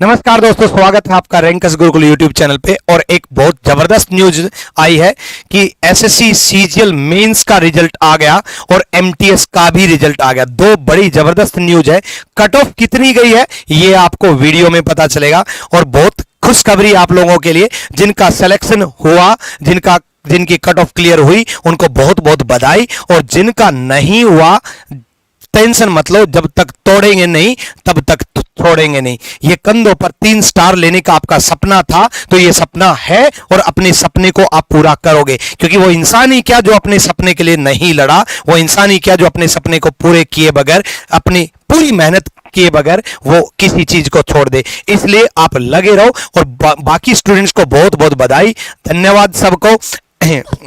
नमस्कार दोस्तों, स्वागत है आपका रैंकस गुरुकुल यूट्यूब चैनल पे। और एक बहुत जबरदस्त न्यूज आई है कि एसएससी सीजीएल मेंस का रिजल्ट आ गया और एमटीएस का भी रिजल्ट आ गया। दो बड़ी जबरदस्त न्यूज है। कट ऑफ कितनी गई है ये आपको वीडियो में पता चलेगा। और बहुत खुशखबरी आप लोगों के लिए, जिनका सिलेक्शन हुआ, जिनकी कट ऑफ क्लियर हुई, उनको बहुत बहुत बधाई। और जिनका नहीं हुआ, टेंशन मत लो, जब तक तोड़ेंगे नहीं तब तक छोड़ेंगे नहीं। ये कंधों पर 3 स्टार लेने का आपका सपना था, तो ये सपना है और अपने सपने को आप पूरा करोगे। क्योंकि वो इंसान ही क्या जो अपने सपने के लिए नहीं लड़ा, वो इंसान ही क्या जो अपने सपने को पूरे किए बगैर, अपनी पूरी मेहनत किए बगैर वो किसी चीज को छोड़ दे। इसलिए आप लगे रहो। और बाकी स्टूडेंट्स को बहुत बहुत बधाई, धन्यवाद सबको।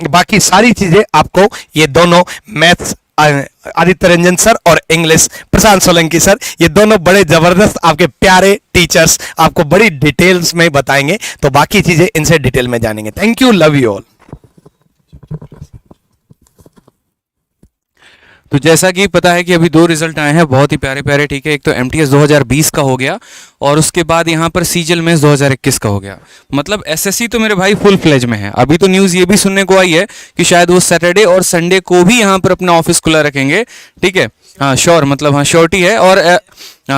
बाकी सारी चीजें आपको ये दोनों, मैथ्स आदित्य रंजन सर और इंग्लिश प्रशांत सोलंकी सर, ये दोनों बड़े जबरदस्त आपके प्यारे टीचर्स आपको बड़ी डिटेल्स में बताएंगे। तो बाकी चीजें इनसे डिटेल में जानेंगे। Thank you, love you all. तो जैसा कि पता है कि अभी 2 रिजल्ट आए हैं बहुत ही प्यारे प्यारे, ठीक है। एक तो एमटीएस 2020 का हो गया और उसके बाद यहाँ पर सीजीएल मेंस 2021 का हो गया। मतलब एसएससी तो मेरे भाई फुल फ्लेज में है। अभी तो न्यूज़ ये भी सुनने को आई है कि शायद वो सैटरडे और संडे को भी यहाँ पर अपना ऑफिस खुला रखेंगे, ठीक है। हाँ श्योर, मतलब हाँ श्योरिटी है। और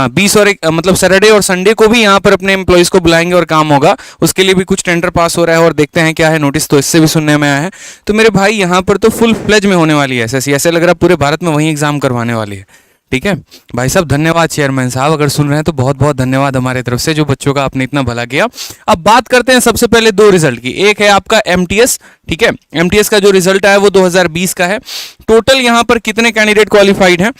20 और 1 मतलब सैटरडे और संडे को भी यहाँ पर अपने एम्प्लॉयज़ को बुलाएंगे और काम होगा। उसके लिए भी कुछ टेंडर पास हो रहा है और देखते हैं क्या है, नोटिस तो इससे भी सुनने में आया है। तो मेरे भाई यहाँ पर तो फुल फ्लेज में होने वाली है एसएससी। ऐसे लग रहा है पूरे भारत में वही एग्जाम करवाने वाली है, ठीक है। भाई साहब धन्यवाद चेयरमैन साहब, अगर सुन रहे हैं तो बहुत बहुत धन्यवाद हमारे तरफ से, जो बच्चों का आपने इतना भला किया। अब बात करते हैं सबसे पहले 2 रिजल्ट की। एक है आपका एमटीएस, ठीक है। एमटीएस का जो रिजल्ट आया वो 2020 का है। टोटल यहाँ पर कितने कैंडिडेट क्वालिफाइड हैं,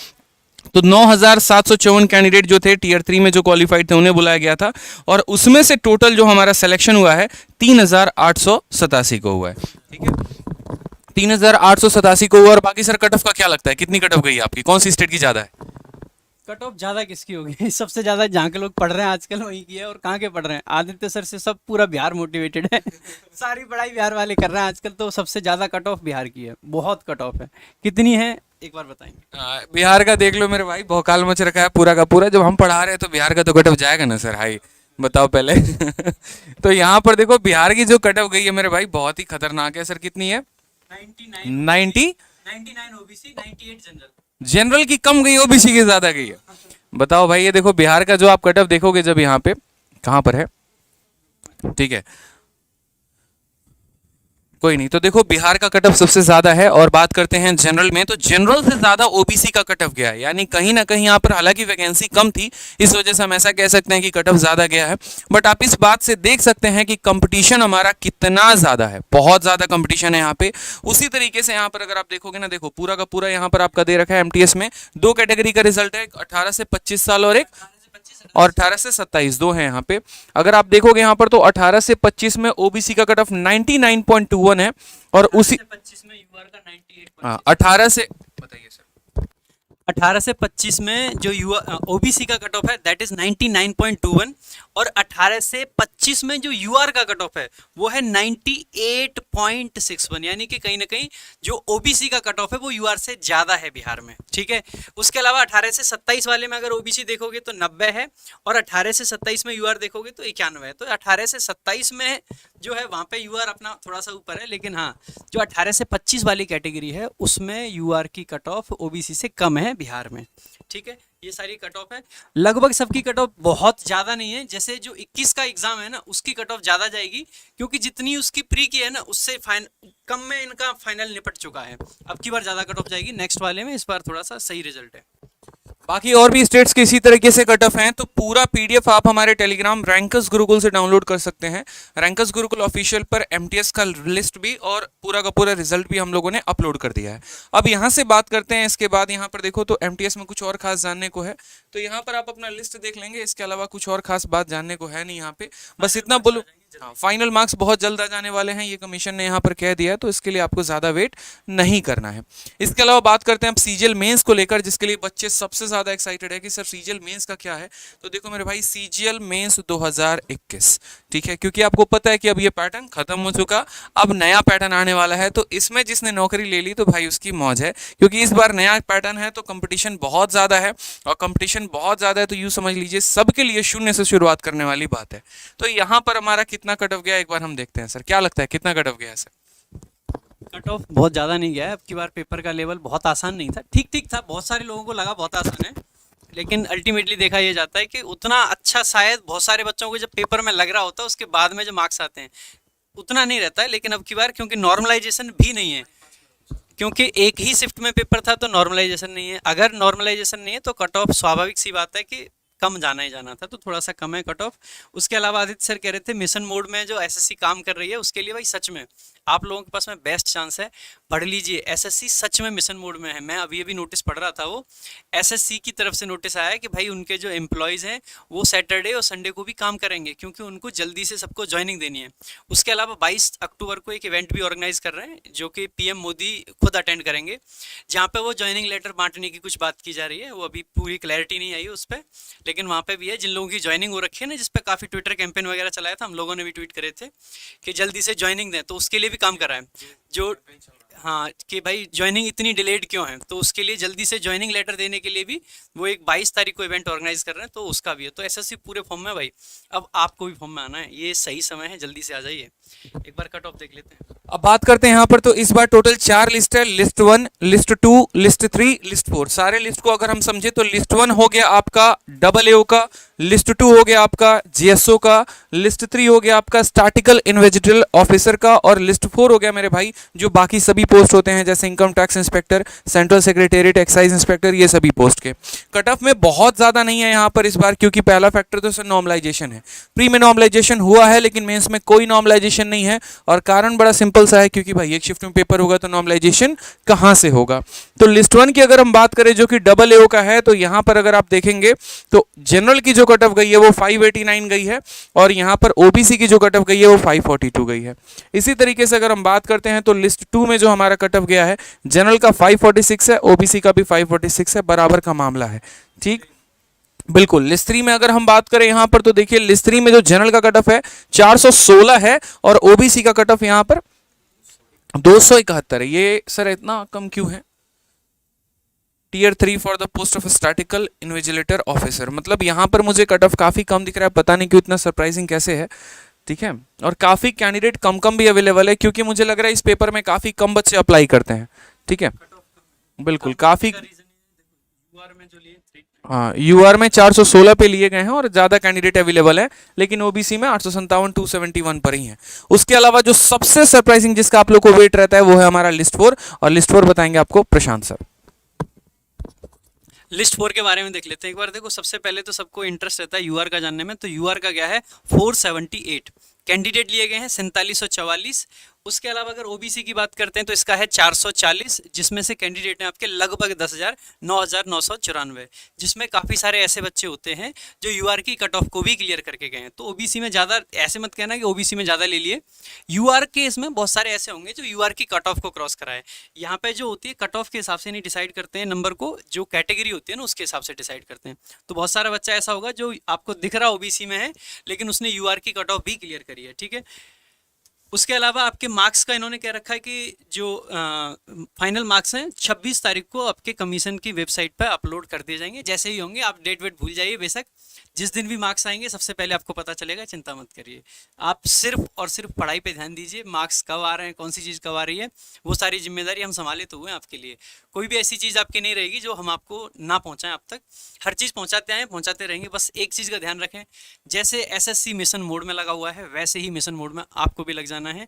तो 9754 कैंडिडेट जो थे टियर 3 में जो क्वालिफाइड थे उन्हें बुलाया गया था। और उसमें से टोटल जो हमारा सिलेक्शन हुआ है 3887 को हुआ है, ठीक है। 3887 को हुआ। और बाकी सर कट ऑफ का क्या लगता है, कितनी कट ऑफ गई आपकी, कौन सी स्टेट की ज्यादा है? कट ऑफ ज्यादा किसकी होगी? सबसे ज्यादा जहाँ के लोग पढ़ रहे हैं आजकल वही की है। और कहाँ के पढ़ रहे हैं? आदित्य सर से सब पूरा बिहार मोटिवेटेड है। सारी पढ़ाई बिहार वाले कर रहे हैं आजकल। तो सबसे ज्यादा कट ऑफ बिहार की है, बहुत कट ऑफ है। कितनी है एक बार बताएंगे? बिहार का देख लो मेरे भाई, भौकाल मच रखा है पूरा का पूरा। जब हम पढ़ा रहे हैं तो बिहार का तो कट ऑफ जाएगा ना सर, हाई बताओ पहले। तो यहाँ पर देखो बिहार की जो कट ऑफ गई है मेरे भाई बहुत ही खतरनाक है। सर कितनी है? 99 ओबीसी, 98 जनरल। जनरल की कम गई, ओबीसी की ज्यादा गई है। बताओ भाई, ये देखो बिहार का जो आप कट ऑफ देखोगे जब यहाँ पे, कहाँ पर है, ठीक है कोई नहीं। तो देखो बिहार का कट ऑफ सबसे ज्यादा है। और बात करते हैं जनरल में, तो जनरल से ज्यादा ओबीसी का कट ऑफ गया है। यानी कहीं ना कहीं यहाँ पर हालांकि वैकेंसी कम थी, इस वजह से हम ऐसा कह सकते हैं कि कट ऑफ ज्यादा गया है। बट आप इस बात से देख सकते हैं कि कंपटीशन हमारा कितना ज्यादा है, बहुत ज्यादा कंपटीशन है यहाँ पे। उसी तरीके से यहाँ पर अगर आप देखोगे ना, देखो पूरा का पूरा यहाँ पर आपका दे रखा है एमटीएस में 2 कैटेगरी का रिजल्ट है, 18 से 25 साल और 18 से 27, 2 है यहाँ पे। अगर आप देखोगे यहाँ पर तो 18 से 25 में ओबीसी का कट ऑफ 99.21 है। और उसी 25 में यूआर का 98। हाँ 18 से, बताइए सर। 18 से 25 में जो ओबीसी का कट ऑफ है दैट इज 99.21। और 18 से 25 में जो यूआर का कट ऑफ है वो है 98.61। यानी कि कहीं ना कहीं जो ओबीसी का कट ऑफ है वो यूआर से ज्यादा है बिहार में, ठीक है। उसके अलावा 18 से 27 वाले में अगर ओबीसी देखोगे तो 90 है, और 18 से 27 में यूआर देखोगे तो 91 है। तो 18 से 27 में जो है वहां पे यूआर अपना थोड़ा सा ऊपर है। लेकिन हाँ, जो 18 से 25 वाली कैटेगरी है उसमें यूआर की कट ऑफ ओबीसी से कम है बिहार में, ठीक है। ये सारी कट ऑफ है, लगभग सबकी कट ऑफ बहुत ज़्यादा नहीं है। जैसे जो 21 का एग्जाम है ना उसकी कट ऑफ ज़्यादा जाएगी, क्योंकि जितनी उसकी प्री की है ना उससे कम में इनका फाइनल निपट चुका है। अब की बार ज़्यादा कट ऑफ जाएगी नेक्स्ट वाले में, इस बार थोड़ा सा सही रिजल्ट है। बाकी और भी स्टेट्स के इसी तरीके से कट ऑफ हैं। तो पूरा पीडीएफ आप हमारे टेलीग्राम रैंकस गुरुकुल से डाउनलोड कर सकते हैं। रैंकस गुरुकुल ऑफिशियल पर एमटीएस का लिस्ट भी और पूरा का पूरा रिजल्ट भी हम लोगों ने अपलोड कर दिया है। अब यहाँ से बात करते हैं, इसके बाद यहाँ पर देखो तो एमटीएस में कुछ और खास जानने को है, तो यहाँ पर आप अपना लिस्ट देख लेंगे। इसके अलावा कुछ और खास बात जानने को है नहीं यहाँ पे। बस इतना बोलो, हाँ, फाइनल मार्क्स बहुत जल्द आ जाने वाले हैं, ये कमीशन ने यहाँ पर कह दिया है, तो इसके लिए आपको ज़्यादा वेट नहीं करना है। इसके अलावा बात करते हैं अब सीजीएल मेंस को लेकर, जिसके लिए बच्चे सबसे ज़्यादा एक्साइटेड है कि सर सीजीएल मेंस का क्या है। तो देखो मेरे भाई, सीजीएल मेंस 2021, ठीक है, क्योंकि आपको पता है कि अब ये पैटर्न खत्म हो चुका, अब नया पैटर्न आने वाला है। तो इसमें जिसने नौकरी ले ली तो भाई उसकी मौज है, क्योंकि इस बार नया पैटर्न है तो कंपटीशन बहुत ज़्यादा है, और कंपटीशन बहुत ज़्यादा है तो यूँ समझ लीजिए सबके लिए शून्य से शुरुआत करने वाली बात है। तो यहाँ पर हमारा कितना कट ऑफ गया एक बार हम देखते हैं। सर क्या लगता है कितना कट ऑफ गया है सर? कट ऑफ बहुत ज़्यादा नहीं गया है, अब की बार पेपर का लेवल बहुत आसान नहीं था, ठीक ठीक था, बहुत सारे लोगों को लगा बहुत आसान है, लेकिन अल्टीमेटली देखा यह जाता है कि उतना अच्छा शायद बहुत सारे बच्चों को जब पेपर में लग रहा होता है उसके बाद में जो मार्क्स आते हैं उतना नहीं रहता है। लेकिन अब की बार क्योंकि नॉर्मलाइजेशन भी नहीं है, क्योंकि एक ही शिफ्ट में पेपर था तो नॉर्मलाइजेशन नहीं है, अगर नॉर्मलाइजेशन नहीं है तो कट ऑफ स्वाभाविक सी बात है कि कम जाना ही जाना था, तो थोड़ा सा कम है कट ऑफ। उसके अलावा आदित्य सर कह रहे थे मिशन मोड में जो एसएससी काम कर रही है उसके लिए भाई सच में आप लोगों के पास में बेस्ट चांस है, पढ़ लीजिए। एसएससी सच में मिशन मोड में है, मैं अभी नोटिस पढ़ रहा था, वो एसएससी की तरफ से नोटिस आया है कि भाई उनके जो एम्प्लॉयज़ हैं वो सैटरडे और संडे को भी काम करेंगे, क्योंकि उनको जल्दी से सबको ज्वाइनिंग देनी है। उसके अलावा 22 अक्टूबर को एक इवेंट भी ऑर्गेनाइज कर रहे हैं जो कि पीएम मोदी खुद अटेंड करेंगे, जहाँ पे वो ज्वाइनिंग लेटर बांटने की कुछ बात की जा रही है, वो अभी पूरी क्लैरिटी नहीं आई उस पर, लेकिन वहाँ पे भी है जिन लोगों की ज्वाइनिंग हो रखी है ना, जिस पे काफ़ी ट्विटर कैंपेन वगैरह चलाया था, हम लोगों ने भी ट्वीट करे थे कि जल्दी से ज्वाइनिंग दें, तो उसके लिए भी काम कर रहा है जो हाँ कि भाई ज्वाइनिंग इतनी डिलेड क्यों है, तो उसके लिए जल्दी से ज्वाइनिंग लेटर देने के लिए भी वो एक 22 तारीख को इवेंट ऑर्गेनाइज कर रहे हैं, तो उसका भी है। तो एसएससी पूरे फॉर्म में भाई, अब आपको भी फॉर्म में आना है, ये सही समय है, जल्दी से आ जाइए। एक बार कट ऑफ देख लेते हैं। अब बात करते हैं यहाँ पर, तो इस बार टोटल 4 लिस्ट है, लिस्ट 1, लिस्ट 2, लिस्ट 3, लिस्ट 4। सारे लिस्ट को अगर हम समझे तो लिस्ट 1 हो गया आपका AAO का, लिस्ट 2 हो गया आपका जीएसओ का, लिस्ट 3 हो गया आपका स्टैटिकल इन्वेजिटल ऑफिसर का, और लिस्ट 4 हो गया मेरे भाई जो बाकी सभी पोस्ट होते हैं जैसे income tax inspector, central secretariat, excise inspector, ये सभी पोस्ट के। कट ऑफ में बहुत ज़्यादा नहीं है यहाँ पर इस बार, क्योंकि पहला फैक्टर तो सर नॉर्मलाइजेशन है। प्री में नॉर्मलाइजेशन हुआ है लेकिन मेंस में कोई नॉर्मलाइजेशन नहीं है, और कारण बड़ा सिंपल सा है, क्योंकि भाई एक शिफ्ट में पेपर होगा तो नॉर्मलाइजेशन कहाँ से होगा। तो लिस्ट 1 की अगर हम बात करें जो कि AAO का है, तो यहाँ पर अगर आप देखेंगे तो जनरल की जो कट ऑफ गई है वो 589 गई है, और यहाँ पर ओबीसी की जो कट ऑफ गई है वो 542 गई है। इसी तरीके से अगर हम बात करते हैं तो लिस्ट 2 में जो हमारा कट ऑफ गया है, जनरल का 546 है, ओबीसी का भी 546 है, बराबर का मामला है, ठीक बिल्कुल। लिस्ट 3 में अगर हम बात करें यहाँ पर, तो देखिए लिस्ट 3 में जो जनरल का कट ऑफ है 416 है, और ओबीसी का कट ऑफ यहाँ पर 271 है। ये सर इतना कम क्यों है? Tier 3 for the post of statistical invigilator officer, मतलब यहाँ पर मुझे कट ऑफ काफ़ी कम दिख रहा है, पता नहीं क्यों, इतना सरप्राइजिंग कैसे है, ठीक है। और काफ़ी कैंडिडेट कम भी अवेलेबल है, क्योंकि मुझे लग रहा है इस पेपर में काफ़ी कम बच्चे अप्लाई करते हैं, ठीक है, बिल्कुल काफ़ी। हाँ, यूआर में 416 पे लिए गए हैं और ज़्यादा कैंडिडेट अवेलेबल है, लेकिन ओबीसी में 857 271 पर ही है। उसके अलावा जो सबसे सरप्राइजिंग जिसका आप लोग को वेट रहता है वो है हमारा लिस्ट 4, और लिस्ट 4 बताएंगे आपको प्रशांत सर। लिस्ट 4 के बारे में देख लेते हैं एक बार। देखो सबसे पहले तो सबको इंटरेस्ट रहता है यूआर का जानने में, तो यूआर का क्या है 478 कैंडिडेट लिए गए हैं, 4744। उसके अलावा अगर ओबीसी की बात करते हैं तो इसका है 440, जिसमें से कैंडिडेट हैं आपके लगभग 10,000 9,994, जिसमें काफ़ी सारे ऐसे बच्चे होते हैं जो यूआर की कट ऑफ को भी क्लियर करके गए हैं। तो ओबीसी में ज़्यादा ऐसे मत कहना कि ओबीसी में ज़्यादा ले लिए, यूआर के इसमें बहुत सारे ऐसे होंगे जो यूआर की कट ऑफ को क्रॉस कराए। यहाँ पे जो होती है कट ऑफ के हिसाब से नहीं डिसाइड करते हैं नंबर को, जो कैटेगरी होती है ना उसके हिसाब से डिसाइड करते हैं। तो बहुत सारा बच्चा ऐसा होगा जो आपको दिख रहा ओबीसी में है लेकिन उसने यूआर की कट ऑफ भी क्लियर करी है, ठीक है। उसके अलावा आपके मार्क्स का इन्होंने क्या रखा है कि जो फाइनल मार्क्स हैं 26 तारीख को आपके कमीशन की वेबसाइट पर अपलोड कर दिए जाएंगे। जैसे ही होंगे आप डेट वेट भूल जाइए, बेशक जिस दिन भी मार्क्स आएंगे सबसे पहले आपको पता चलेगा, चिंता मत करिए। आप सिर्फ और सिर्फ पढ़ाई पे ध्यान दीजिए, मार्क्स कब आ रहे हैं, कौन सी चीज़ कब आ रही है, वो सारी जिम्मेदारी हम संभाले तो हुए आपके लिए। कोई भी ऐसी चीज़ आपकी नहीं रहेगी जो हम आपको ना पहुँचाएं, अब तक हर चीज़ पहुँचाते आए, पहुँचाते रहेंगे। बस एक चीज़ का ध्यान रखें, जैसे एसएससी मिशन मोड में लगा हुआ है वैसे ही मिशन मोड में आपको भी लग जाना है।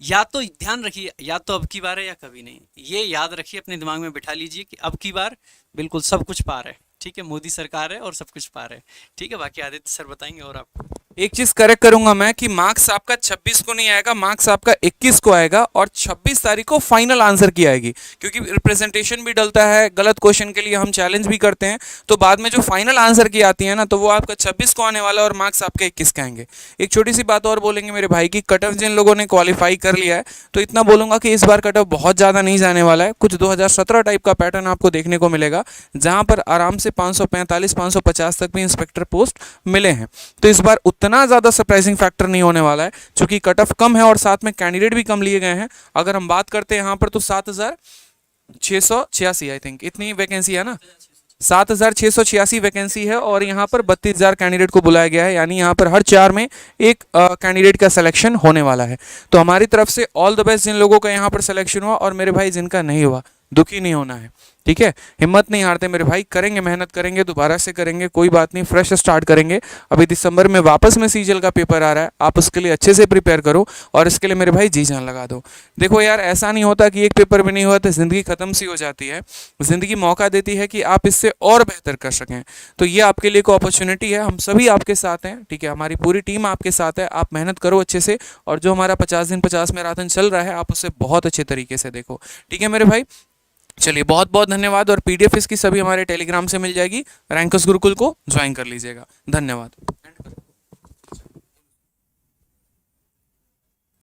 या तो ध्यान रखिए, या तो अब की बार है या कभी नहीं, ये याद रखिए, अपने दिमाग में बिठा लीजिए कि अब की बार बिल्कुल सब कुछ पार है, ठीक है। मोदी सरकार है और सब कुछ पार है, ठीक है। बाकी आदित्य सर बताएंगे और आपको। एक चीज करेक्ट करूंगा मैं कि मार्क्स आपका 26 को नहीं आएगा, मार्क्स आपका 21 को आएगा और 26 तारीख को फाइनल आंसर की आएगी, क्योंकि रिप्रेजेंटेशन भी डलता है, गलत क्वेश्चन के लिए हम चैलेंज भी करते हैं, तो बाद में जो फाइनल आंसर की आती है ना, तो वो आपका 26 को आने वाला है और मार्क्स आपके 21 के आएंगे। एक छोटी सी बात और बोलेंगे मेरे भाई की, कट ऑफ जिन लोगों ने क्वालिफाई कर लिया है, तो इतना बोलूंगा कि इस बार कट ऑफ बहुत ज़्यादा नहीं जाने वाला है। कुछ 2017 टाइप का पैटर्न आपको देखने को मिलेगा, जहां पर आराम से 545 550 तक भी इंस्पेक्टर पोस्ट मिले हैं। तो इस बार उतना ज़्यादा सरप्राइजिंग फैक्टर नहीं होने वाला है, क्योंकि कट ऑफ कम है और साथ में कैंडिडेट भी कम लिए गए हैं। अगर हम बात करते हैं यहाँ पर तो 7686 आई थिंक इतनी वैकेंसी है ना, 7686 वैकेंसी है और यहाँ पर 32,000 कैंडिडेट को बुलाया गया है, यानी यहाँ पर हर 4 में एक कैंडिडेट का सिलेक्शन होने वाला है। तो हमारी तरफ से ऑल द बेस्ट जिन लोगों का यहाँ पर सिलेक्शन हुआ, और मेरे भाई जिनका नहीं हुआ दुखी नहीं होना है, ठीक है, हिम्मत नहीं हारते मेरे भाई, करेंगे, मेहनत करेंगे, दोबारा से करेंगे, कोई बात नहीं, फ्रेश स्टार्ट करेंगे। अभी दिसंबर में वापस में सीजीएल का पेपर आ रहा है, आप उसके लिए अच्छे से प्रिपेयर करो और इसके लिए मेरे भाई जी जान लगा दो। देखो यार, ऐसा नहीं होता कि एक पेपर भी नहीं हुआ तो ज़िंदगी ख़त्म सी हो जाती है, ज़िंदगी मौका देती है कि आप इससे और बेहतर कर सकें। तो ये आपके लिए एक अपॉर्चुनिटी है, हम सभी आपके साथ हैं, ठीक है, हमारी पूरी टीम आपके साथ है, आप मेहनत करो अच्छे से, और जो हमारा 50 दिन 50 मैराथन चल रहा है, आप उसे बहुत अच्छे तरीके से देखो, ठीक है मेरे भाई। चलिए, बहुत बहुत धन्यवाद, और पीडीएफ इसकी सभी हमारे टेलीग्राम से मिल जाएगी, रैंकर्स गुरुकुल को ज्वाइन कर लीजिएगा। धन्यवाद।